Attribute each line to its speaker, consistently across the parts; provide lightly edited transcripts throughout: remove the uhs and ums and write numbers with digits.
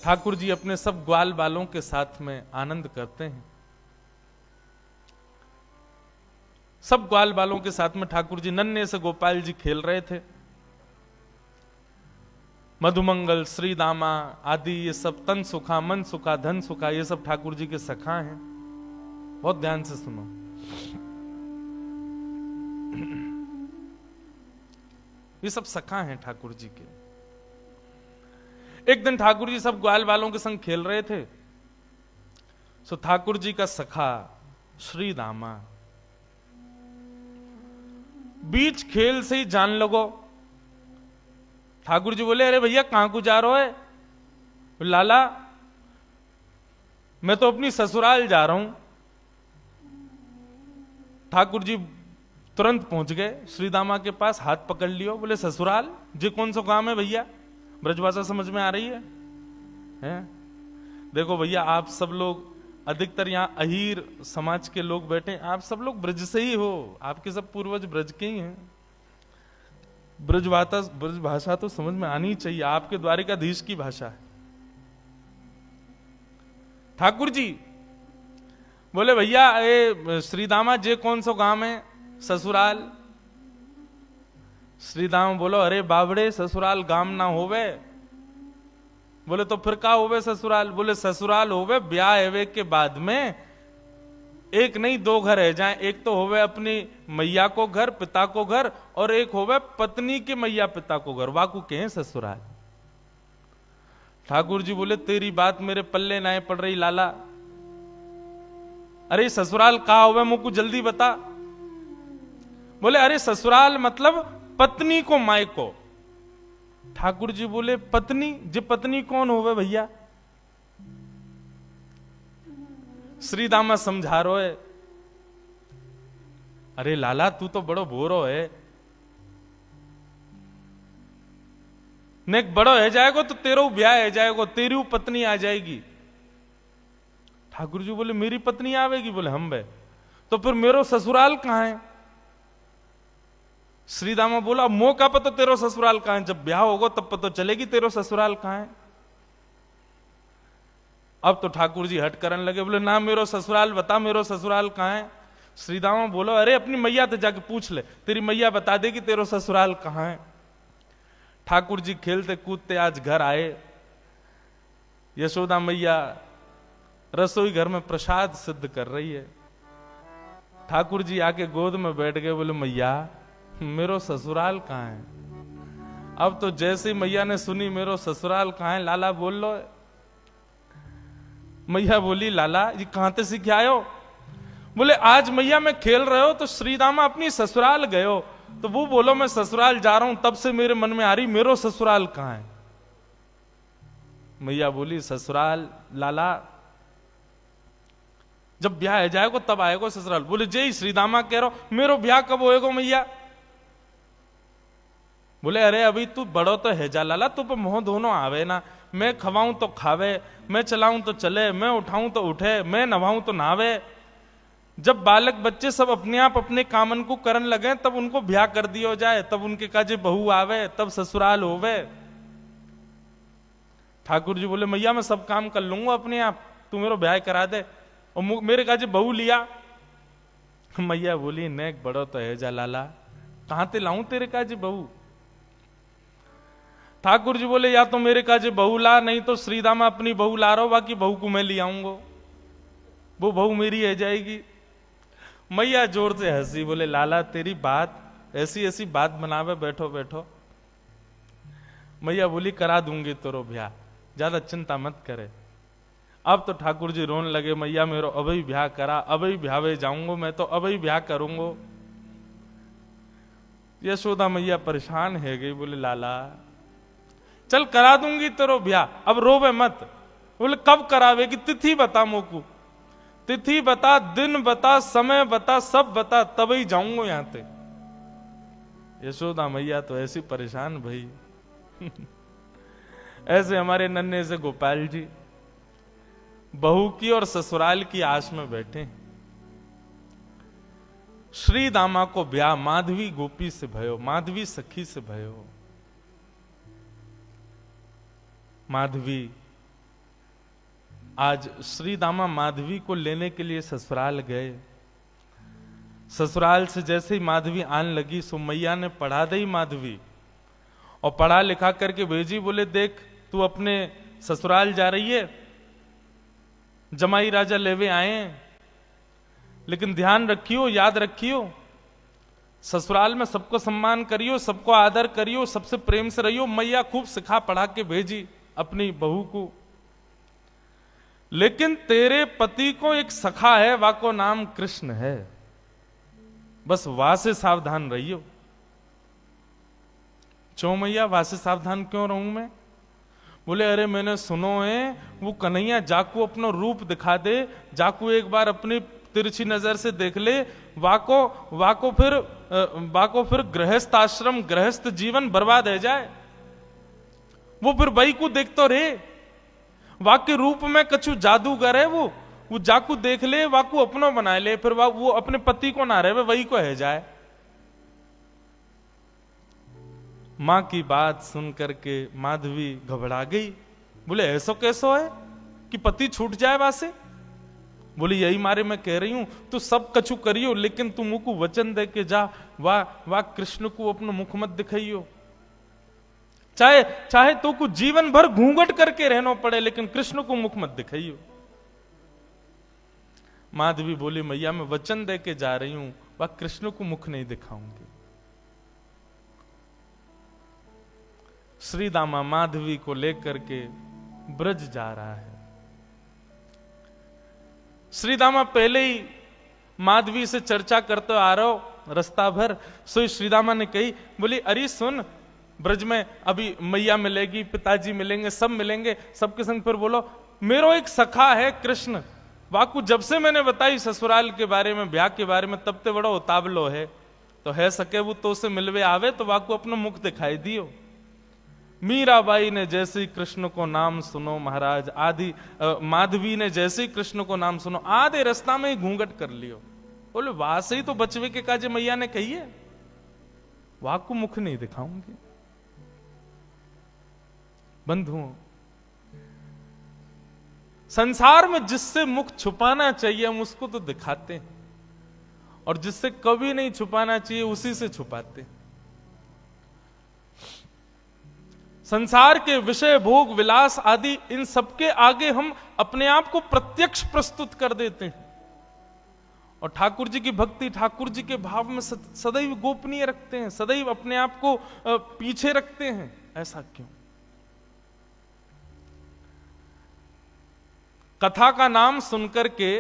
Speaker 1: ठाकुर जी अपने सब ग्वाल बालों के साथ में आनंद करते हैं। सब ग्वाल बालों के साथ में ठाकुर जी नन्हे से गोपाल जी खेल रहे थे। मधुमंगल, श्री दामा आदि ये सब तन सुखा, मन सुखा, धन सुखा, ये सब ठाकुर जी के सखा हैं। बहुत ध्यान से सुनो। ये सब सखा हैं ठाकुर जी के। एक दिन ठाकुर जी सब ग्वाल बालों के संग खेल रहे थे। सो ठाकुर जी का सखा श्री दामा बीच खेल से ही जान लगो। ठाकुर जी बोले, अरे भैया कहां को जा रहे है? लाला मैं तो अपनी ससुराल जा रहा हूं। ठाकुर जी तुरंत पहुंच गए श्रीदामा के पास, हाथ पकड़ लियो। बोले, ससुराल जी कौन सा काम है भैया? ब्रजभाषा समझ में आ रही है? देखो भैया, आप सब लोग अधिकतर यहाँ अहीर समाज के लोग बैठे, आप सब लोग ब्रज से ही हो, आपके सब पूर्वज ब्रज के ही हैं। ब्रज भाषा तो समझ में आनी चाहिए, आपके द्वारिकाधीश की भाषा है। ठाकुर जी बोले, भैया ये श्रीदामा जे कौन सा गांव है? ससुराल। श्रीदामा बोलो, अरे बाबड़े ससुराल गांव ना होवे। बोले, तो फिर का होवे ससुराल? बोले, ससुराल होवे ब्याह एवे के बाद में एक नहीं दो घर है जाए। एक तो होवे अपनी मैया को घर, पिता को घर, और एक होवे पत्नी के मैया पिता को घर, वाकू के हैं ससुराल। ठाकुर जी बोले, तेरी बात मेरे पल्ले ना पड़ रही लाला। अरे ससुराल कहा होवे मुझको जल्दी बता। बोले, अरे ससुराल मतलब पत्नी को माई को। ठाकुर जी बोले, पत्नी जी पत्नी कौन होवे भैया? श्रीदामा समझा रो है, अरे लाला तू तो बड़ो भोरो है, नेक बड़ो है जाएगो तो तेरो ब्याह है जाएगो, तेरी पत्नी आ जाएगी। ठाकुर जी बोले, मेरी पत्नी आवेगी? बोले, हम बे। तो फिर मेरो ससुराल कहां है? श्रीदामा बोला, मो का पता तेरो ससुराल कहां है? जब ब्याह होगा तब पता चलेगी तेरो ससुराल कहां है। अब तो ठाकुर जी हट करने लगे, बोले, ना मेरो ससुराल बता, मेरो ससुराल कहां है? श्रीदामा बोलो, अरे अपनी मैया से जाके पूछ ले, तेरी मैया बता देगी तेरो ससुराल कहां है। ठाकुर जी खेलते कूदते आज घर आए। यशोदा मैया रसोई घर में प्रसाद सिद्ध कर रही है। ठाकुर जी आके गोद में बैठ गए, बोले, मैया मेरो ससुराल कहां है? अब तो जैसे ही मैया ने सुनी मेरो ससुराल कहां है, लाला बोल लो। मैया बोली, लाला ये कहां से सीख आयो? बोले, आज मैया मैं खेल रहे हो तो श्रीदामा अपनी ससुराल गए हो, तो वो बोलो मैं ससुराल जा रहा हूं, तब से मेरे मन में आ रही मेरो ससुराल कहां है। मैया बोली, ससुराल लाला जब ब्याह है जाएगा तब आएगा ससुराल। बोले, जय श्रीदामा कह रहा हो, मेरो ब्याह कब होएगा मैया? बोले, अरे अभी तू बड़ो तो है जा लाला, तू पे मोह दोनों आवे ना। मैं खवाऊं तो खावे, मैं चलाऊं तो चले, मैं उठाऊं तो उठे, मैं नवाऊं तो नावे। जब बालक बच्चे सब अपने आप अपने कामन को करन लगे तब उनको ब्याह कर दियो जाए, तब उनके काजे बहू आवे, तब ससुराल होवे। ठाकुर जी बोले, मैया मैं सब काम कर लूंगा अपने आप, तू मेरा ब्याह करा दे, और मेरे काजे बहू लिया। मैया बोली, नेक बड़ो तो है जा लाला, कहां ते लाऊं तेरे काजे बहू? ठाकुर जी बोले, या तो मेरे काजे बहू ला, नहीं तो श्रीदामा अपनी बहू ला रहा हो, बाकी बहू को मैं ले आऊंगा, वो बहू मेरी है जाएगी। मैया जोर से हंसी, बोले, लाला तेरी बात ऐसी ऐसी बात बनावे, बैठो बैठो। मैया बोली, करा दूंगी तेरो ब्याह, ज्यादा चिंता मत करे। अब तो ठाकुर जी रोने लगे, मैया मेरो अभी ब्याह करा, अभी ब्यावे जाऊंगा, मैं तो अभी ब्याह करूंगा। यशोदा मैया परेशान है गई, बोले, लाला चल करा दूंगी तेरो ब्याह, अब रोवे मत। बोले, कब करावेगी? तिथि बता मोकू, तिथि बता, दिन बता, समय बता, सब बता, तभी जाऊंगा यहां से। यशोदा मैया तो ऐसी परेशान भाई। ऐसे हमारे नन्हे से गोपाल जी बहू की और ससुराल की आस में बैठे। श्री दामा को ब्याह माधवी गोपी से भयो, माधवी सखी से भयो। माधवी आज श्री दामा माधवी को लेने के लिए ससुराल गए। ससुराल से जैसे ही माधवी आने लगी सो मैया ने पढ़ा दी माधवी और पढ़ा लिखा करके भेजी। बोले देख तू अपने ससुराल जा रही है, जमाई राजा लेवे आए, लेकिन ध्यान रखियो, याद रखियो, ससुराल में सबको सम्मान करियो, सबको आदर करियो, सबसे प्रेम से रहियो। मैया खूब सिखा पढ़ा के भेजी अपनी बहू को। लेकिन तेरे पति को एक सखा है, वाको नाम कृष्ण है, बस वहां से सावधान रहियो। क्यों मैया वहां से सावधान क्यों रहूं मैं? बोले अरे मैंने सुनो है वो कन्हैया जाकू अपना रूप दिखा दे, जाकू एक बार अपनी तिरछी नजर से देख ले, वाको फिर गृहस्थ आश्रम गृहस्थ जीवन बर्बाद है जाए। वो फिर बई को देखतो रे, वाके रूप में कछु जादूगर है वो जाकू देख ले, वाकू अपनो बना ले, फिर वो अपने पति को ना रहे वही को है जाए। मां की बात सुन करके माधवी घबरा गई। बोले ऐसा कैसो है कि पति छूट जाए वासे? बोली यही मारे मैं कह रही हूं तू सब कछु करियो, लेकिन तू मुंह को वचन दे के जा, वाह कृष्ण को अपना मुख मत दिखाइयो। चाहे तो को जीवन भर घूंघट करके रहना पड़े, लेकिन कृष्ण को मुख मत दिखाइयो। माधवी बोली मैया मैं वचन दे के जा रही हूं, वह कृष्ण को मुख नहीं दिखाऊंगी। श्री दामा माधवी को लेकर के ब्रज जा रहा है। श्री दामा पहले ही माधवी से चर्चा करते आ रहा हो रास्ता भर। सो श्री दामा ने कही, बोली अरे सुन, ब्रज में अभी मैया मिलेगी, पिताजी मिलेंगे, सब मिलेंगे, सबके संग फिर बोलो मेरो एक सखा है कृष्ण, वाकू जब से मैंने बताई ससुराल के बारे में, ब्याह के बारे में, तब ते बड़ा उतावलो है, तो है सके वो तो उसे मिलवे आवे तो वाकू अपना मुख दिखाई दियो। मीराबाई ने जैसे ही कृष्ण को नाम सुनो महाराज, माधवी ने जैसे ही कृष्ण को नाम सुनो, आधे रास्ता में ही घूंघट कर लियो। बोले वहां से ही तो बचवे के काजे मैया ने कही है, वहां को मुख नहीं दिखाऊंगी। बंधुओं, संसार में जिससे मुख छुपाना चाहिए हम उसको तो दिखाते हैं, और जिससे कभी नहीं छुपाना चाहिए उसी से छुपाते हैं। संसार के विषय भोग विलास आदि इन सबके आगे हम अपने आप को प्रत्यक्ष प्रस्तुत कर देते हैं, और ठाकुर जी की भक्ति, ठाकुर जी के भाव में सदैव गोपनीय रखते हैं, सदैव अपने आप को पीछे रखते हैं। ऐसा क्यों? कथा का नाम सुनकर के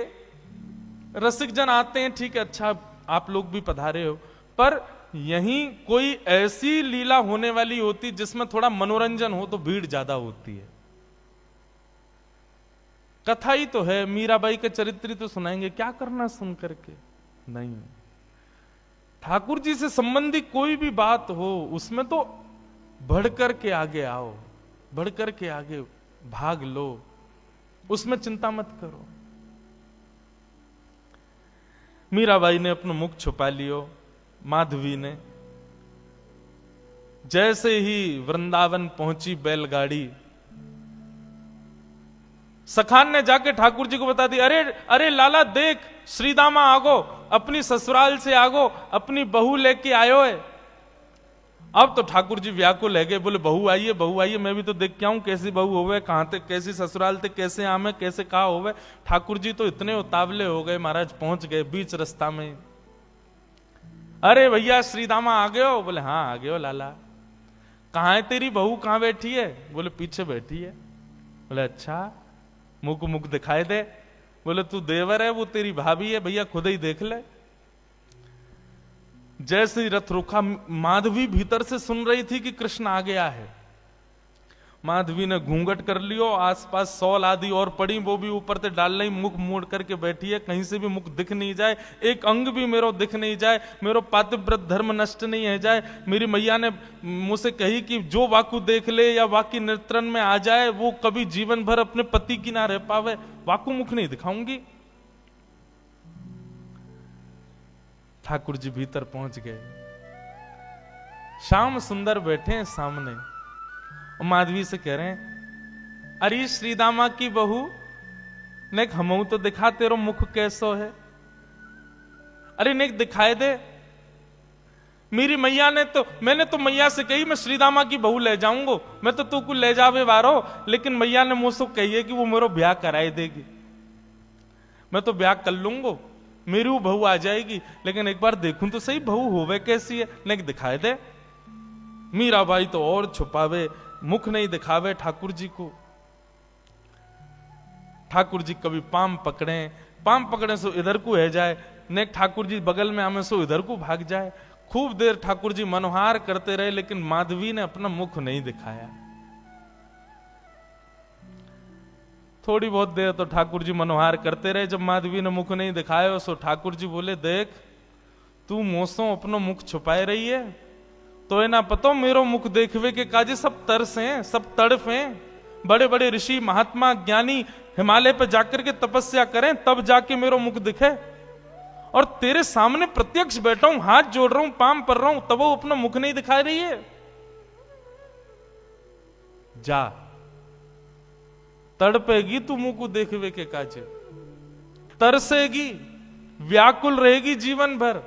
Speaker 1: रसिक जन आते हैं, ठीक है, अच्छा आप लोग भी पधारे हो, पर यहीं कोई ऐसी लीला होने वाली होती जिसमें थोड़ा मनोरंजन हो तो भीड़ ज्यादा होती है। कथा ही तो है, मीराबाई के चरित्र तो सुनाएंगे, क्या करना सुन करके? नहीं, ठाकुर जी से संबंधी कोई भी बात हो उसमें तो बढ़कर के आगे आओ, बढ़कर के आगे भाग लो, उसमें चिंता मत करो। मीराबाई ने अपना मुख छुपा लियो, माधवी ने जैसे ही वृंदावन पहुंची बैलगाड़ी, सखान ने जाके ठाकुर जी को बता दी, अरे लाला देख, श्रीदामा आगो, अपनी ससुराल से आगो, अपनी बहू लेके आयो है। अब तो ठाकुर जी व्याकुल है गए, बोले बहू आई है, मैं भी तो देख के आऊं कैसी बहू होवे, कहां थे, कैसी ससुराल थे, कैसे आमे, कैसे कहा होवे। ठाकुर जी तो इतने उतावले हो गए महाराज, पहुंच गए बीच रास्ता में। अरे भैया श्रीदामा आ गए हो? बोले हाँ आ गए हो लाला। कहां है तेरी बहू, कहां बैठी है? बोले पीछे बैठी है। बोले अच्छा, मुंह को मुख दिखाई दे। बोले तू देवर है, वो तेरी भाभी है, भैया खुद ही देख ले। जैसे ही रथ रुका, माधवी भीतर से सुन रही थी कि कृष्ण आ गया है। माधवी ने घूंघट कर लियो, आसपास सौल आदि और पड़ी, वो भी ऊपर से डाल रही, मुख मोड़ करके बैठी है, कहीं से भी मुख दिख नहीं जाए, एक अंग भी मेरो दिख नहीं जाए, मेरो पातिव्रत धर्म नष्ट नहीं है जाए। मेरी मैया ने मुझसे कही कि जो वाकु देख ले या वाकी नेत्रन में आ जाए वो कभी जीवन भर अपने पति की ना रह पावे, वाकु मुख नहीं दिखाऊंगी। ठाकुर जी भीतर पहुंच गए, श्याम सुंदर बैठे हैं सामने, और माधवी से कह रहे हैं, अरे श्रीदामा की बहू नेक हमऊ तो दिखा तेरो मुख कैसो है। अरे नेक दिखाए दे। मेरी मैया ने तो, मैंने तो मैया से कही मैं श्रीदामा की बहू ले जाऊंगा, मैं तो तू को ले जावे वारो, लेकिन मैया ने मुझसे कही है कि वो मेरा ब्याह कराए देगी। मैं तो ब्याह कर लूंगा, मेरी वो बहू आ जाएगी, लेकिन एक बार देखूं तो सही बहू होवे कैसी है, नेक दिखाए दे। मीरा भाई तो और छुपावे, मुख नहीं दिखावे ठाकुर जी को। ठाकुर जी कभी पाम पकड़े सो इधर को है जाए, नेक ठाकुर जी बगल में आमे सो इधर को भाग जाए। खूब देर ठाकुर जी मनोहार करते रहे, लेकिन माधवी ने अपना मुख नहीं दिखाया। थोड़ी बहुत देर तो ठाकुर जी मनोहार करते रहे, जब माधवी ने मुख नहीं दिखाया सो ठाकुर जी बोले, देख तू मोसों अपनो मुख छुपाए रही है, तो है ना पतो मेरो मुख देखवे के काजे सब तरस हैं, सब तड़फ हैं। बड़े बड़े ऋषि महात्मा ज्ञानी हिमालय पर जाकर के तपस्या करें तब जाके मेरो मुख दिखे, और तेरे सामने प्रत्यक्ष बैठा हूं, हाथ जोड़ रहा हूं, पाम पर रहा हूं, तब वो अपना मुख नहीं दिखा रही है। जा तड़पेगी तू मुंह को देखवे के काजे, तरसेगी, व्याकुल रहेगी जीवन भर।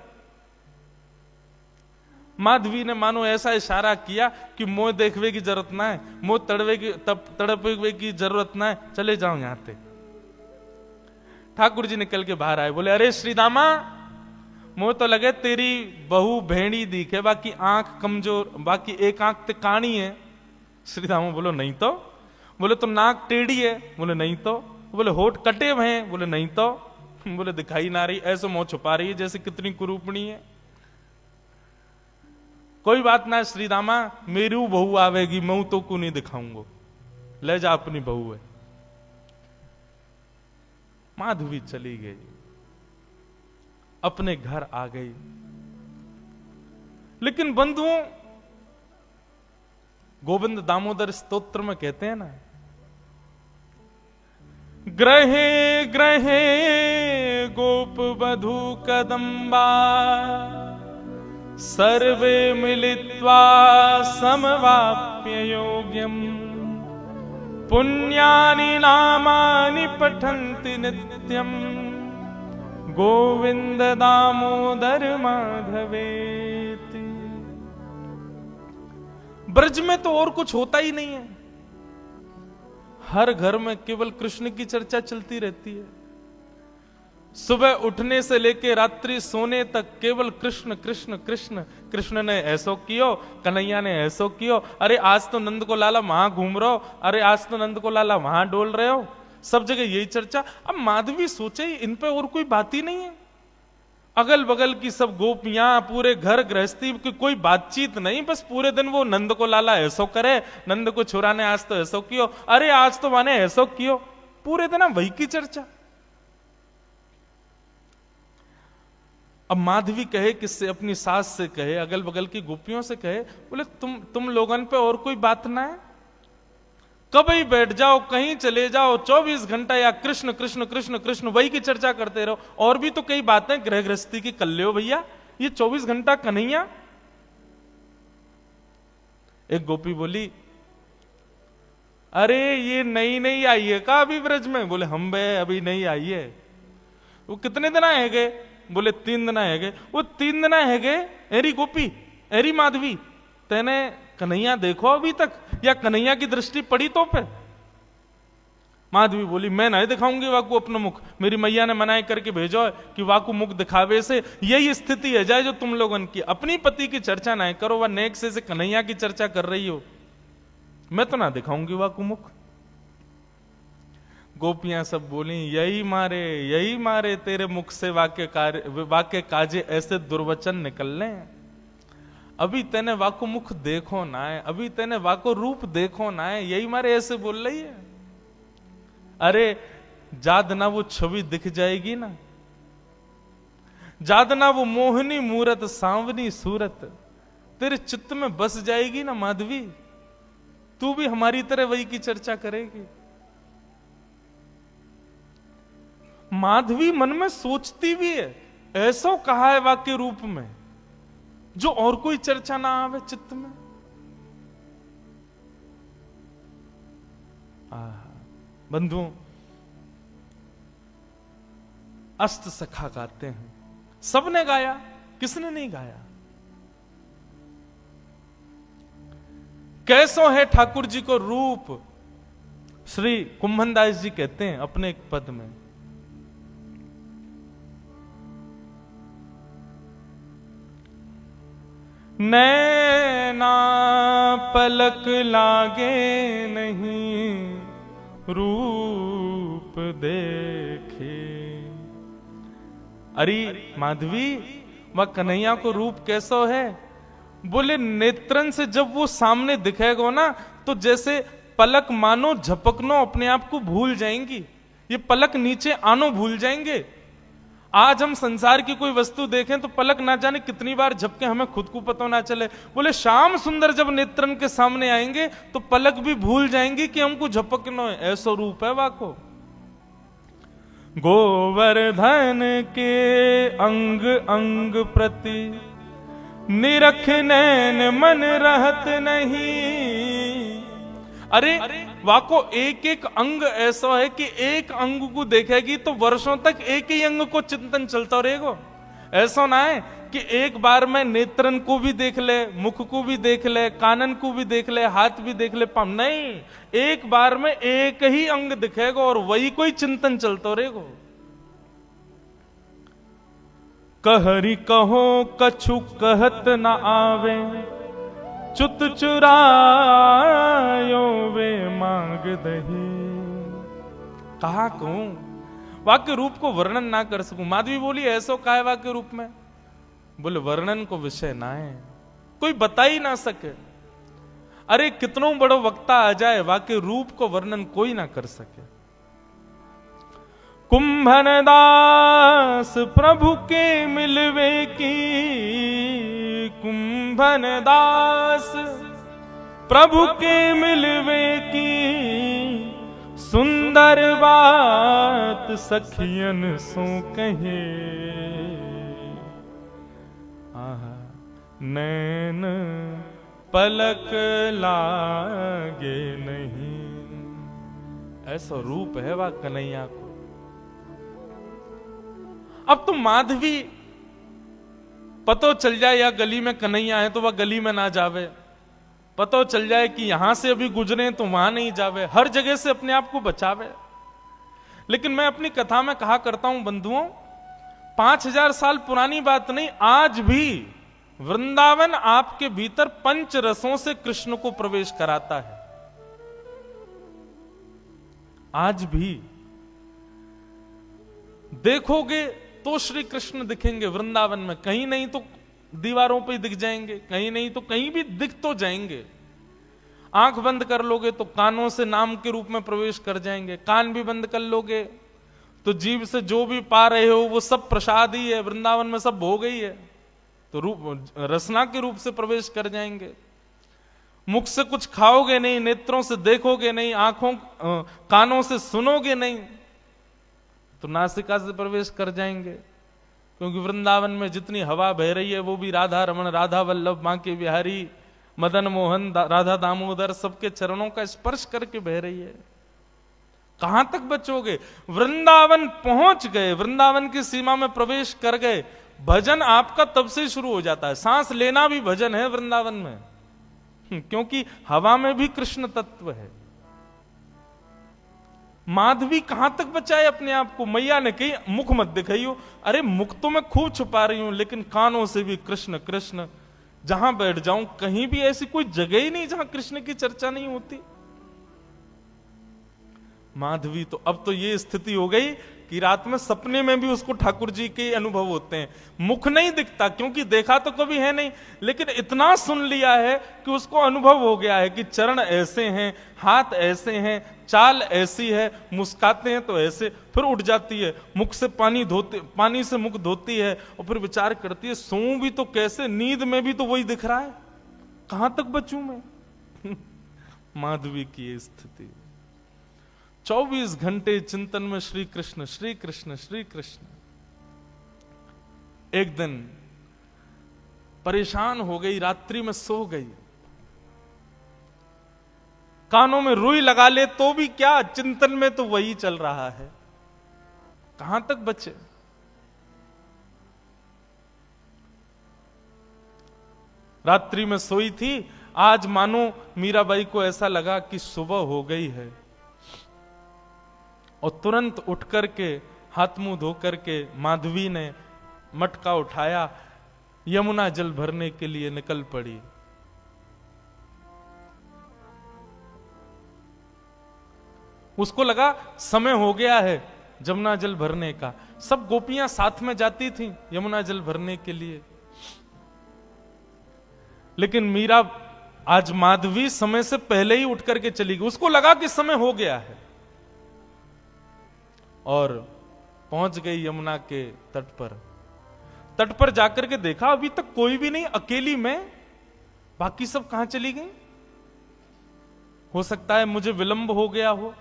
Speaker 1: माधवी ने मानो ऐसा इशारा किया कि मोह देखवे की जरूरत ना है, मोह तड़पवे की जरूरत ना है, चले जाओ यहां से। ठाकुर जी निकल के बाहर आए, बोले अरे श्रीदामा, मोह तो लगे तेरी बहू भेड़ी दिखे, बाकी आंख कमजोर, बाकी एक आंख ते काणी है। श्रीदामा बोलो नहीं तो। बोले तो नाक टेढ़ी है, बोले नहीं तो। बोले होठ कटे हुए हैं, बोले नहीं तो। बोले दिखाई ना रही, ऐसे मुंह छुपा रही है जैसे कितनी कुरूपणी है। कोई बात ना श्रीदामा, मेरी बहू आवेगी, मैं तो को नहीं दिखाऊंगा, ले जा अपनी बहू है। माधवी चली गई, अपने घर आ गई। लेकिन बंधुओं, गोविंद दामोदर स्तोत्र में कहते हैं ना, ग्रहे ग्रहे गोप वधू कदम्बा सर्वे मिलित्वा समवाप्य योग्यम् पुण्यानि नामानि पठन्ति नित्यम् गोविंद दामोदर माधवेति। ब्रज में तो और कुछ होता ही नहीं है, हर घर में केवल कृष्ण की चर्चा चलती रहती है। सुबह उठने से लेकर रात्रि सोने तक केवल कृष्ण कृष्ण कृष्ण। कृष्ण ने ऐसो कियो, कन्हैया ने ऐसो कियो, अरे आज तो नंद को लाला वहां घूम रहे हो, अरे आज तो नंद को लाला वहां डोल रहे हो, सब जगह यही चर्चा। अब माधवी सोचे इन पे और कोई बात ही नहीं है, अगल बगल की सब गोपियां, पूरे घर गृहस्थी की कोई बातचीत नहीं, बस पूरे दिन वो नंद को लाला ऐसो करे, नंद को छुरा ने आज तो ऐसो कियो, अरे आज तो माने ऐसो कियो, पूरे दिन वही की चर्चा। अब माधवी कहे किससे, अपनी सास से कहे, अगल बगल की गोपियों से कहे, बोले तुम लोगन पे और कोई बात ना है, कभी बैठ जाओ, कहीं चले जाओ, 24 घंटा या कृष्ण कृष्ण कृष्ण कृष्ण वही की चर्चा करते रहो। और भी तो कई बातें गृह गृहस्थी की कर लो भैया, ये 24 घंटा कन्हैया। एक गोपी बोली, अरे ये नई नई आई है का अभी ब्रज में? बोले हम बे अभी नहीं आई है। वो कितने दिन आए गए? बोले 3 दिन है गए। वो 3 दिन है गए, एरी गोपी, एरी माधवी, तेने कन्हैया देखो अभी तक, या कन्हैया की दृष्टि पड़ी तो पे? माधवी बोली, मैं नहीं दिखाऊंगी वाकू अपना मुख, मेरी मैया ने मनाई करके भेजो है कि वाकू मुख दिखावे से यही स्थिति है जाए जो तुम लोगन की, अपनी पति की चर्चा नहीं करो, वह नेक से कन्हैया की चर्चा कर रही हो, मैं तो ना दिखाऊंगी वाकू मुख। गोपियां सब बोली, यही मारे तेरे मुख से वाक्य काजे ऐसे दुर्वचन निकलने, अभी तेने वाको मुख देखो ना है, अभी तेने वाको रूप देखो ना है, यही मारे ऐसे बोल रही है। अरे जाद ना वो छवि दिख जाएगी ना, जाद ना वो मोहनी मूरत सांवनी सूरत तेरे चित्त में बस जाएगी ना माधवी, तू भी हमारी तरह वही की चर्चा करेगी। माधवी मन में सोचती भी है, ऐसा कहा है वाक्य रूप में जो और कोई चर्चा ना आवे चित्त में। बंधुओं, अष्ट सखा गाते हैं, सबने गाया, किसने नहीं गाया। कैसो है ठाकुर जी को रूप, श्री कुंभनदास जी कहते हैं अपने एक पद में, नैना पलक लागे नहीं रूप देखे। अरे माधवी, वह कन्हैया को रूप कैसो है? बोले नेत्रन से जब वो सामने दिखेगा ना, तो जैसे पलक मानो झपकनो अपने आप को भूल जाएंगी, ये पलक नीचे आनो भूल जाएंगे। आज हम संसार की कोई वस्तु देखें तो पलक ना जाने कितनी बार झपके, हमें खुद को पता ना चले। बोले श्याम सुंदर जब नेत्रन के सामने आएंगे तो पलक भी भूल जाएंगी कि हमको झपकनो है, ऐसा रूप है वाको। गोवर्धन के अंग अंग प्रति निरख नैन मन रहत नहीं। अरे वाको एक एक अंग ऐसा है कि एक अंग को देखेगी तो वर्षों तक एक ही अंग को चिंतन चलता रहेगा। ऐसा ना है कि एक बार में नेत्रन को भी देख ले, मुख को भी देख ले, कानन को भी देख ले, हाथ भी देख ले, पाँव नहीं, एक बार में एक ही अंग दिखेगा और वही कोई चिंतन चलता रहेगा। कहरी कहो कछु कहत न आवे, चुत चुरायो वे मांग दही। कहा कहूं, वाक्य रूप को वर्णन ना कर सकूं। माधवी बोली ऐसो का है वाक्य रूप में? बोले वर्णन को विषय ना है, कोई बता ही ना सके। अरे कितनों बड़ो वक्ता आ जाए, वाक्य रूप को वर्णन कोई ना कर सके। कुंभनदास प्रभु के मिलवे की, कुंभनदास प्रभु के मिलवे की, सुंदर बात सखियन सो कहे। नैन पलक लागे नहीं, ऐसा रूप है वह कन्हैया को। अब तो माधवी पतो चल जाए या गली में कन्हैया है तो वह गली में ना जावे, पतो चल जाए कि यहां से अभी गुजरे तो वहां नहीं जावे, हर जगह से अपने आप को बचावे। लेकिन मैं अपनी कथा में कहा करता हूं बंधुओं, 5000 साल पुरानी बात नहीं, आज भी वृंदावन आपके भीतर पंच रसों से कृष्ण को प्रवेश कराता है। आज भी देखोगे तो श्री कृष्ण दिखेंगे वृंदावन में, कहीं नहीं तो दीवारों पे दिख जाएंगे, कहीं नहीं तो कहीं भी दिख तो जाएंगे। आंख बंद कर लोगे तो कानों से नाम के रूप में प्रवेश कर जाएंगे, कान भी बंद कर लोगे तो जीभ से जो भी पा रहे हो वो सब प्रसाद ही है, वृंदावन में सब हो गई है, तो रूप रसना के रूप से प्रवेश कर जाएंगे। मुख से कुछ खाओगे नहीं, नेत्रों से देखोगे नहीं, आंखों कानों से सुनोगे नहीं, तो नासिका से प्रवेश कर जाएंगे। क्योंकि वृंदावन में जितनी हवा बह रही है वो भी राधा रमण, राधा वल्लभ, बांके बिहारी, मदन मोहन, राधा दामोदर सबके चरणों का स्पर्श करके बह रही है। कहां तक बचोगे? वृंदावन पहुंच गए, वृंदावन की सीमा में प्रवेश कर गए, भजन आपका तब से शुरू हो जाता है। सांस लेना भी भजन है वृंदावन में, क्योंकि हवा में भी कृष्ण तत्व है। माधवी कहां तक बचाए अपने आप को? मैया ने कही मुख मत दिखाइयो। अरे मुख तो मैं खूब छुपा रही हूं, लेकिन कानों से भी कृष्ण कृष्ण। जहां बैठ जाऊं कहीं भी ऐसी कोई जगह ही नहीं जहां कृष्ण की चर्चा नहीं होती। माधवी तो अब तो ये स्थिति हो गई कि रात में सपने में भी उसको ठाकुर जी के अनुभव होते हैं। मुख नहीं दिखता क्योंकि देखा तो कभी है नहीं, लेकिन इतना सुन लिया है कि उसको अनुभव हो गया है कि चरण ऐसे हैं, हाथ ऐसे हैं, चाल ऐसी है, मुस्काते हैं तो ऐसे, फिर उठ जाती है, मुख से पानी से मुख धोती है और फिर विचार करती है सोऊं भी तो कैसे, नींद में भी तो वही दिख रहा है, कहां तक बचूं मैं। माधवी की ये स्थिति। 24 घंटे चिंतन में श्री कृष्ण श्री कृष्ण श्री कृष्ण। एक दिन परेशान हो गई, रात्रि में सो गई, कानों में रुई लगा ले तो भी क्या, चिंतन में तो वही चल रहा है, कहां तक बचे। रात्रि में सोई थी, आज मानो मीराबाई को ऐसा लगा कि सुबह हो गई है, और तुरंत उठ करके हाथ मुंह धो करके माधवी ने मटका उठाया, यमुना जल भरने के लिए निकल पड़ी। उसको लगा समय हो गया है यमुना जल भरने का। सब गोपियां साथ में जाती थीं यमुना जल भरने के लिए, लेकिन मीरा आज माधवी समय से पहले ही उठ करके चली गई। उसको लगा कि समय हो गया है, और पहुंच गई यमुना के तट पर। तट पर जाकर के देखा अभी तक कोई भी नहीं, अकेली में, बाकी सब कहां चली गई। हो सकता है मुझे विलंब हो गया हो,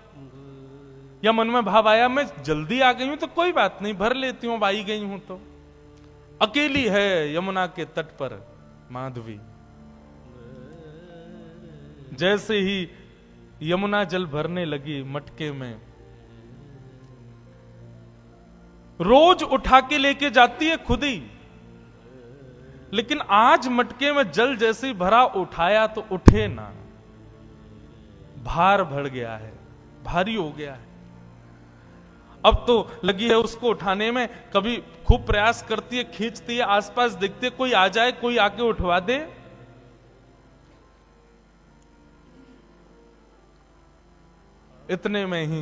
Speaker 1: या मन में भाव आया मैं जल्दी आ गई हूं तो कोई बात नहीं, भर लेती हूं, अब आई गई हूं तो। अकेली है यमुना के तट पर माधवी। जैसे ही यमुना जल भरने लगी मटके में, रोज उठा के लेके जाती है खुद ही, लेकिन आज मटके में जल जैसे ही भरा, उठाया तो उठे ना, भार बढ़ गया है, भारी हो गया है। अब तो लगी है उसको उठाने में, कभी खूब प्रयास करती है, खींचती है, आसपास देखते है कोई आ जाए, कोई आके उठवा दे। इतने में ही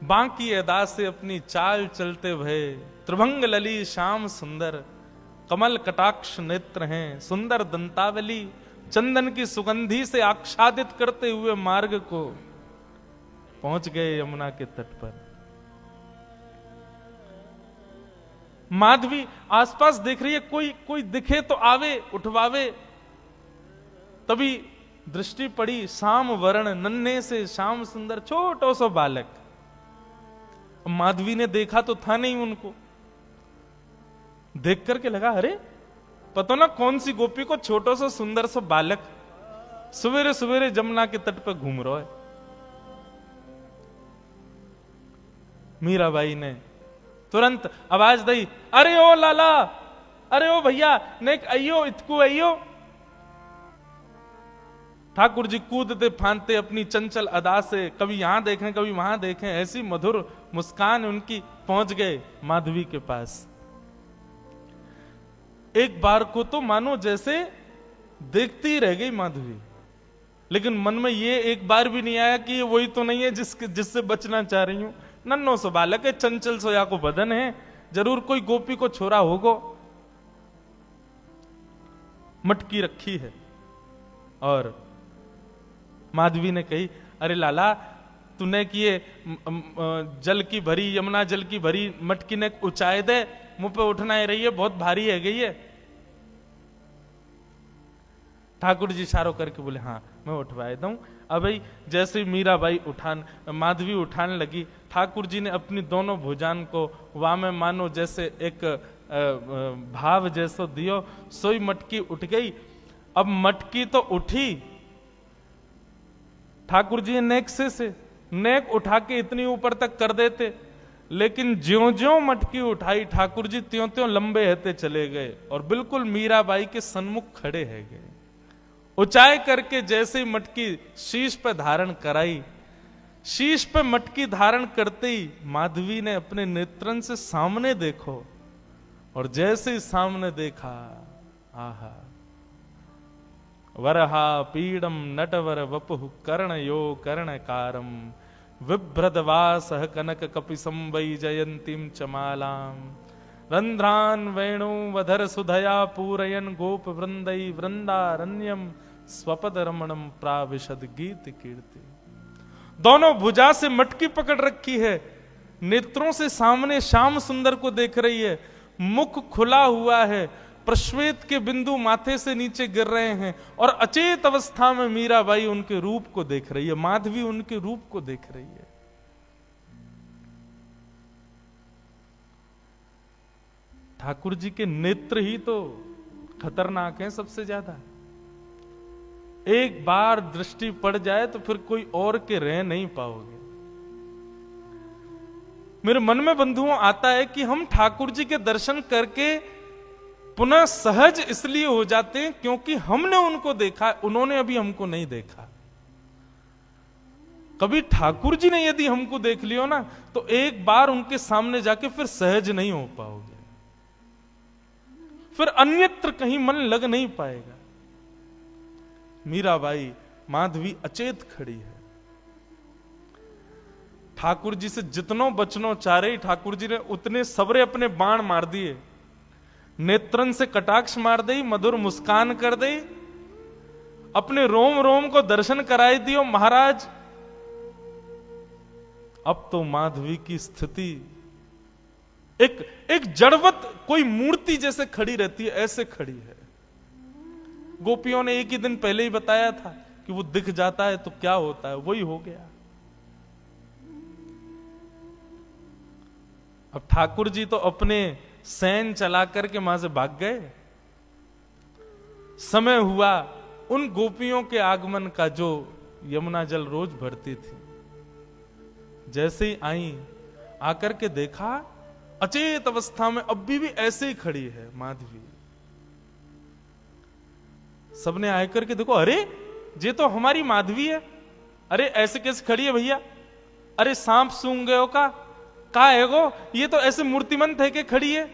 Speaker 1: बांकी अदा से अपनी चाल चलते भये, त्रिभंग लली श्याम सुंदर, कमल कटाक्ष नेत्र हैं, सुंदर दंतावली, चंदन की सुगंधी से आच्छादित करते हुए मार्ग को पहुंच गए यमुना के तट पर। माधवी आसपास देख रही है, कोई दिखे तो आवे, उठवावे। तभी दृष्टि पड़ी श्याम वर्ण, नन्हे से श्याम सुंदर छोटो सो बालक। माधवी ने देखा तो था नहीं उनको, देख करके लगा अरे पता ना कौन सी गोपी को छोटो सो सुंदर सो बालक सवेरे सवेरे जमुना के तट पर घूम रहा है। मीराबाई ने तुरंत आवाज दी, अरे ओ लाला, अरे ओ भैया, नेक अयो इतकू अयो। ठाकुर जी कूदते फांदते अपनी चंचल अदा से, कभी यहां देखें कभी वहां देखें, ऐसी मधुर मुस्कान उनकी, पहुंच गए माधवी के पास। एक बार को तो मानो जैसे देखती रह गई माधवी, लेकिन मन में ये एक बार भी नहीं आया कि ये वही तो नहीं है जिससे बचना चाह रही हूं। नन्नो सो बालक है, चंचल सोया को बदन है, जरूर कोई गोपी को छोरा होगो। मटकी रखी है और माधवी ने कही, अरे लाला तूने किए जल की भरी, यमुना जल की भरी मटकी ने ऊंचाई दे, मुंह पे उठना ही रही है, बहुत भारी है गई है। ठाकुर जी इशारों करके बोले हाँ मैं उठवाए दूं। अब भाई जैसे मीराबाई माधवी उठाने लगी, ठाकुर जी ने अपनी दोनों भुजान को वामे मानो जैसे एक भाव जैसो दियो, सोई मटकी उठ गई। अब मटकी तो उठी, ठाकुर जी नेक से नेक उठा के इतनी ऊपर तक कर देते, लेकिन ज्यों ज्यों मटकी उठाई ठाकुर जी त्यों त्यों लंबे रहते चले गए और बिल्कुल मीराबाई के सन्मुख खड़े है गए। ऊंचाई करके जैसे ही मटकी शीश पे धारण कराई, शीश पे मटकी धारण करते ही माधवी ने अपने नेत्रन से सामने देखो, और जैसे ही सामने देखा, आहा, वरहा पीडम नटवर वपुः कर्णयो कर्णकारम, विभ्रदवास कनक कपिसं वै जयंतीं चमालां, रंध्रान वेणु वधर सुधया पूरयन गोप वृंदै वृंदारण्यम, स्वपद रमणम प्राविशद गीत कीर्ति। दोनों भुजा से मटकी पकड़ रखी है, नेत्रों से सामने श्याम सुंदर को देख रही है, मुख खुला हुआ है, प्रश्वेत के बिंदु माथे से नीचे गिर रहे हैं, और अचेत अवस्था में मीराबाई उनके रूप को देख रही है, माधवी उनके रूप को देख रही है। ठाकुर जी के नेत्र ही तो खतरनाक हैं सबसे ज्यादा। एक बार दृष्टि पड़ जाए तो फिर कोई और के रह नहीं पाओगे। मेरे मन में बंधुओं आता है कि हम ठाकुर जी के दर्शन करके पुनः सहज इसलिए हो जाते हैं क्योंकि हमने उनको देखा, उन्होंने अभी हमको नहीं देखा। कभी ठाकुर जी ने यदि हमको देख लियो ना, तो एक बार उनके सामने जाके फिर सहज नहीं हो पाओगे, फिर अन्यत्र कहीं मन लग नहीं पाएगा। मीराबाई माधवी अचेत खड़ी है, ठाकुर जी से जितनो बचनो चारे ठाकुर जी ने उतने सबरे अपने बाण मार दिए, नेत्रन से कटाक्ष मार दी, मधुर मुस्कान कर दी, अपने रोम रोम को दर्शन कराई दियो महाराज। अब तो माधवी की स्थिति एक जड़वत कोई मूर्ति जैसे खड़ी रहती है, ऐसे खड़ी है। गोपियों ने एक ही दिन पहले ही बताया था कि वो दिख जाता है तो क्या होता है, वही हो गया। अब ठाकुर जी तो अपने सैन चला करके वहां से भाग गए। समय हुआ उन गोपियों के आगमन का जो यमुना जल रोज भरती थी। जैसे ही आई, आकर के देखा अचेत अवस्था में अभी भी ऐसे ही खड़ी है माधवी। सबने आकर के देखो, अरे ये तो हमारी माधवी है, अरे ऐसे कैसे खड़ी है भैया, अरे सांप सूंघ गए हो का है गो, ये तो ऐसे मूर्तिमंत है कि खड़ी है।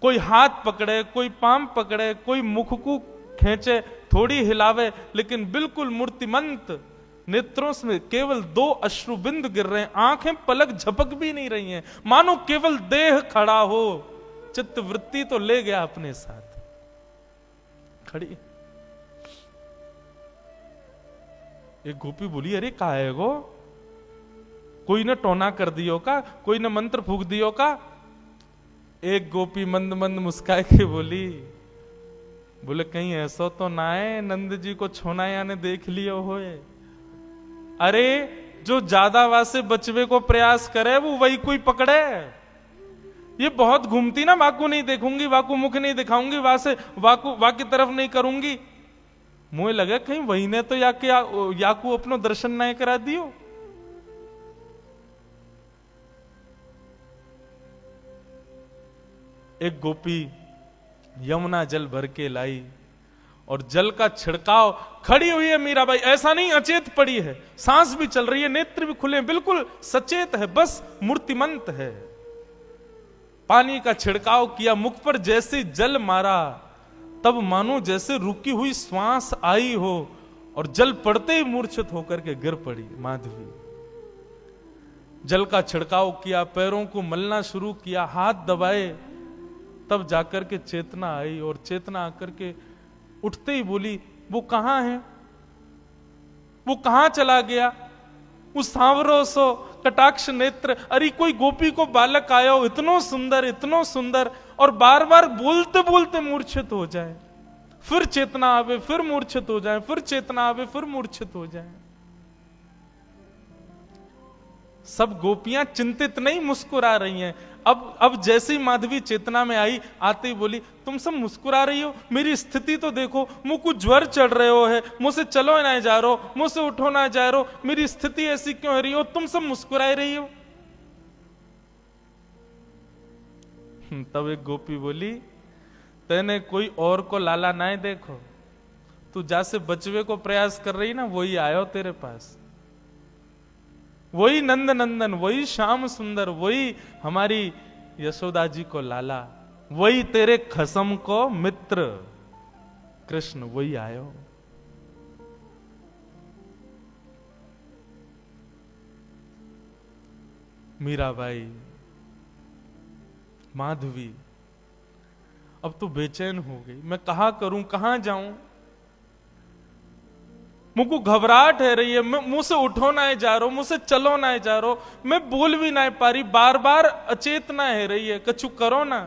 Speaker 1: कोई हाथ पकड़े, कोई पाम पकड़े, कोई मुख को खींचे, थोड़ी हिलावे, लेकिन बिल्कुल मूर्तिमंत। नेत्रों से केवल 2 अश्रुबिंद गिर रहे हैं, आंखें पलक झपक भी नहीं रही हैं, मानो केवल देह खड़ा हो। चित्त वृत्ति तो ले गया अपने साथ, खड़ी। एक गोपी बोली, अरे का है गो, कोई ने टोना कर दियो का, कोई ने मंत्र फूक दियो का। एक गोपी मंद मंद मुस्काए के बोली, बोले कहीं ऐसा तो ना है नंद जी को छोनाया ने देख लियो होए। अरे जो ज्यादा वासे बचवे को प्रयास करे वो वही कोई पकड़े। ये बहुत घूमती ना, वाकू नहीं देखूंगी, वाकू मुख नहीं दिखाऊंगी, वासे वाकू की तरफ नहीं करूंगी। मुझे लगे कहीं वही ने तो याकू अपनो दर्शन नहीं करा दियो। एक गोपी यमुना जल भर के लाई और जल का छिड़काव, खड़ी हुई है मीराबाई, ऐसा नहीं अचेत पड़ी है, सांस भी चल रही है, नेत्र भी खुले, बिल्कुल सचेत है, बस मूर्तिमंत है। पानी का छिड़काव किया, मुख पर जैसे जल मारा, तब मानो जैसे रुकी हुई श्वास आई हो, और जल पड़ते ही मूर्छित होकर के गिर पड़ी माधवी। जल का छिड़काव किया, पैरों को मलना शुरू किया, हाथ दबाए, तब जाकर के चेतना आई, और चेतना आकर के उठते ही बोली, वो कहां है, वो कहां चला गया, उस सांवरो सो कटाक्ष नेत्र। अरे कोई गोपी को बालक आया हो, इतनो सुंदर, और बार बार बोलते बोलते मूर्छित हो जाए, फिर चेतना आवे, फिर मूर्छित हो जाए, फिर चेतना आवे, फिर मूर्छित हो जाए। सब गोपियां चिंतित नहीं, मुस्कुरा रही हैं। अब जैसे ही माधवी चेतना में आई, आते ही बोली, तुम सब मुस्कुरा रही हो, मेरी स्थिति तो देखो, मुझ को ज्वर चढ़ रहे हो है, मुझसे चलो ना जा रहे हो, मुझसे उठो ना जा रहे हो, मेरी स्थिति ऐसी क्यों हो रही हो, तुम सब मुस्कुरा रही हो। तब एक गोपी बोली, तेने कोई और को लाला ना देखो, तू जैसे बचवे को प्रयास कर रही ना, वही आयो तेरे पास, वही नंद नंदन, वही श्याम सुंदर, वही हमारी यशोदा जी को लाला, वही तेरे खसम को मित्र कृष्ण, वही आयो। मीराबाई, माधवी अब तो बेचैन हो गई, मैं कहां करूं, कहां जाऊं, मुझको घबराहट है रही है, मैं मुंह से उठो ना जा रहा, मुझसे चलो ना जा रहा, मैं बोल भी ना पा रही, बार बार अचेतना है रही है, कछु करो ना।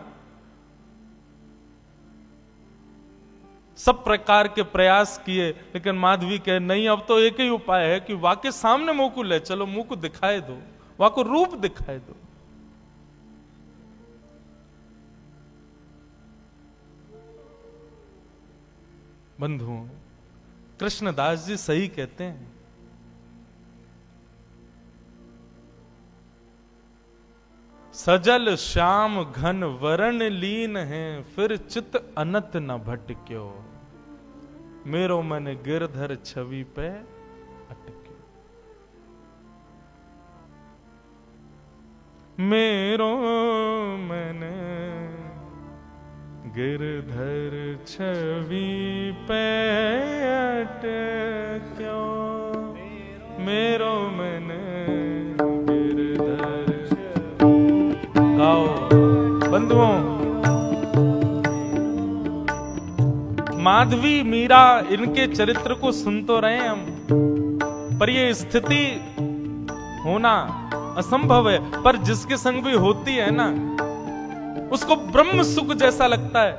Speaker 1: सब प्रकार के प्रयास किए, लेकिन माधवी कहे नहीं, अब तो एक ही उपाय है कि वाके सामने मुंह को ले चलो, मुंह को दिखाए दो, वाको रूप दिखाए दो। बंधुओं, कृष्णदास जी सही कहते हैं, सजल श्याम घन वरण लीन है, फिर चित अनत न भटक्यो, मेरो मन गिरधर छवि पे अटक्यो। मेरो मन गिरधर छवि पे अटक्यो, मेरो मन गिरधर। गाओ बंधुओं, माधवी मीरा इनके चरित्र को सुन तो रहे हम, पर ये स्थिति होना असंभव है। पर जिसके संग भी होती है ना, उसको ब्रह्म सुख जैसा लगता है।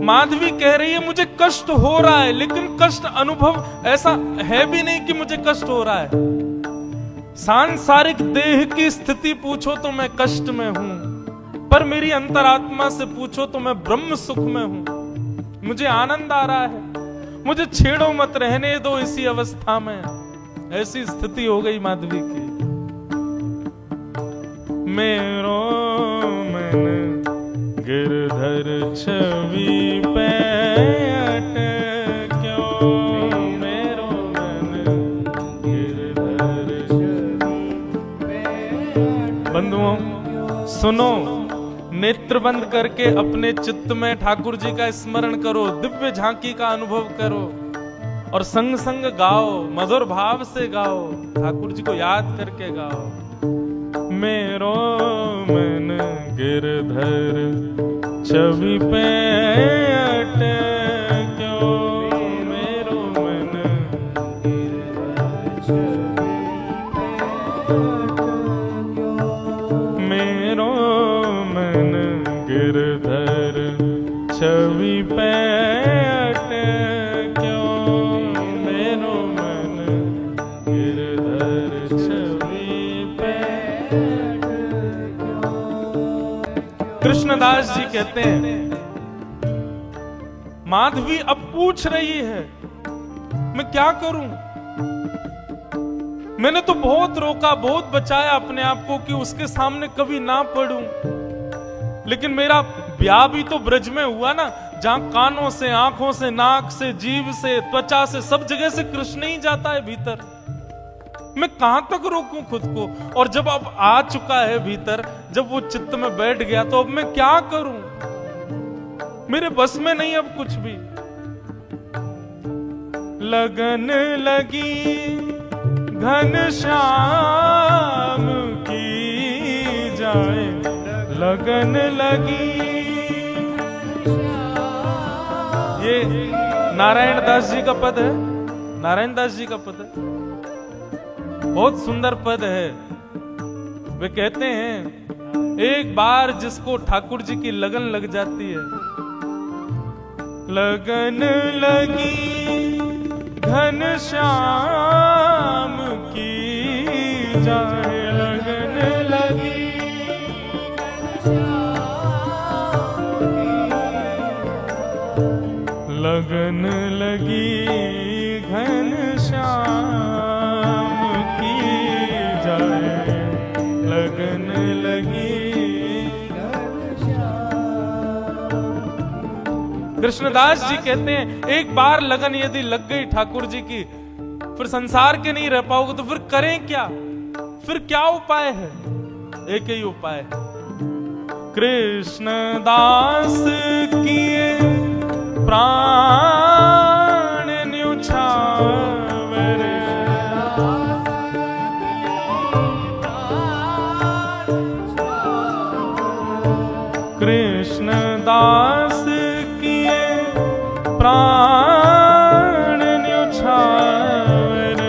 Speaker 1: माधवी कह रही है मुझे कष्ट हो रहा है, लेकिन कष्ट अनुभव ऐसा है भी नहीं कि मुझे कष्ट हो रहा है। सांसारिक देह की स्थिति पूछो तो मैं कष्ट में हूं, पर मेरी अंतरात्मा से पूछो तो मैं ब्रह्म सुख में हूं। मुझे आनंद आ रहा है, मुझे छेड़ो मत, रहने दो इसी अवस्था में। ऐसी स्थिति हो गई माधवी की। मेरो मन गिरधर छवि पे अटक्यो, मेरो मन गिरधर छवि पे। बंधुओं सुनो, नेत्र बंद करके अपने चित्त में ठाकुर जी का स्मरण करो, दिव्य झांकी का अनुभव करो और संग संग गाओ, मधुर भाव से गाओ, ठाकुर जी को याद करके गाओ। मेरो मन गिरधर छवि पे अटक्यो, मेरो मन गिरधर छवि पे अटक्यो, मेरो मन गिरधर छवि पे अटक्यो, मेरो मन गिरधर छवि पे अटक्यो। कृष्णदास जी कहते हैं, माधवी अब पूछ रही है मैं क्या करूं। मैंने तो बहुत रोका, बहुत बचाया अपने आप को कि उसके सामने कभी ना पड़ूं, लेकिन मेरा ब्याह भी तो ब्रज में हुआ ना, जहां कानों से, आंखों से, नाक से, जीभ से, त्वचा से, सब जगह से कृष्ण ही जाता है भीतर। मैं कहां तक रोकूं खुद को। और जब अब आ चुका है भीतर, जब वो चित्त में बैठ गया, तो अब मैं क्या करूं। मेरे बस में नहीं अब कुछ भी। लगन लगी घनश्याम की जाए, लगन लगी। ये नारायण दास जी का पद है, नारायण दास जी का पद है, बहुत सुंदर पद है। वे कहते हैं, एक बार जिसको ठाकुर जी की लगन लग जाती है, लगन लगी घनश्याम की जाए, लगन लगी लगन लगी घनश्याम की जाए, लगन लगी। कृष्णदास जी कहते हैं, एक बार लगन यदि लग गई ठाकुर जी की, फिर संसार के नहीं रह पाओगे, तो फिर करें क्या। फिर क्या उपाय है। एक ही उपाय है, कृष्णदास किए प्राण न्युछावर, कृष्णदास किए प्राण न्युछावर,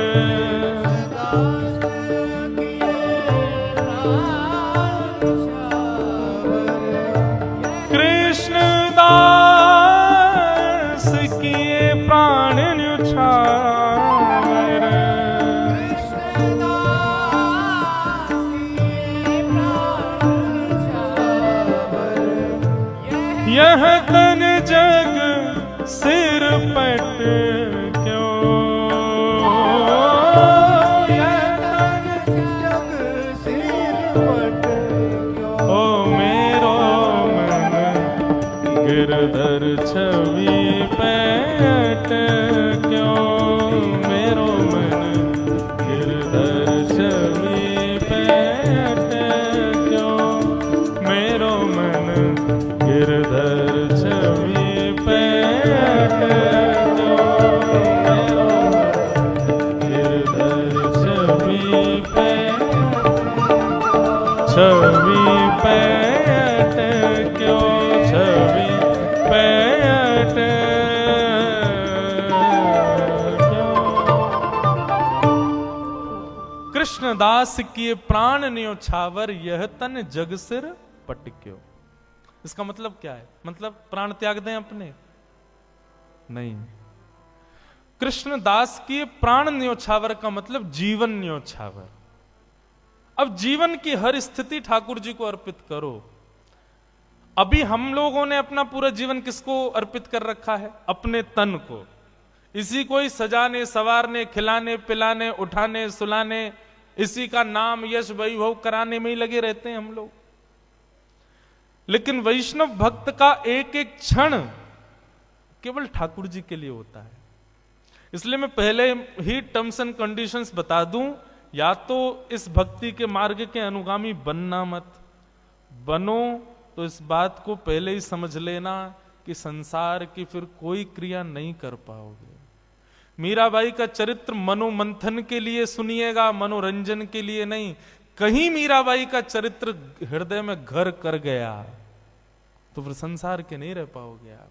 Speaker 1: कृष्णदास किए प्राण न्युछावर, यह तन जग सिर पट क्यों, यह तन जग सिर पट क्यों, ओ गिरधर छवि पे अटक्यो मेरो मन गिरधर छवि पे अटक्यो मेरो मन गिरधर छवि पे अटक्यो मेरो गिरधर छवि पे अटक्यो छवि पे अटक्यो। कृष्णदास किए प्राण न्योछावर यह तन जग सिर पटक्यो। इसका मतलब क्या है? मतलब प्राण त्याग दें अपने? नहीं। कृष्णदास की प्राण न्योछावर का मतलब जीवन न्योछावर। अब जीवन की हर स्थिति ठाकुर जी को अर्पित करो। अभी हम लोगों ने अपना पूरा जीवन किसको अर्पित कर रखा है? अपने तन को। इसी को ही सजाने संवारने खिलाने पिलाने उठाने सुलाने इसी का नाम यश वैभव कराने में ही लगे रहते हैं हम लोग। लेकिन वैष्णव भक्त का एक एक क्षण केवल ठाकुर जी के लिए होता है। इसलिए मैं पहले ही टर्म्स एंड कंडीशंस बता दूं, या तो इस भक्ति के मार्ग के अनुगामी बनना मत, बनो तो इस बात को पहले ही समझ लेना कि संसार की फिर कोई क्रिया नहीं कर पाओगे। मीराबाई का चरित्र मनोमंथन के लिए सुनिएगा, मनोरंजन के लिए नहीं। कहीं मीराबाई का चरित्र हृदय में घर कर गया तो फिर संसार के नहीं रह पाओगे आप।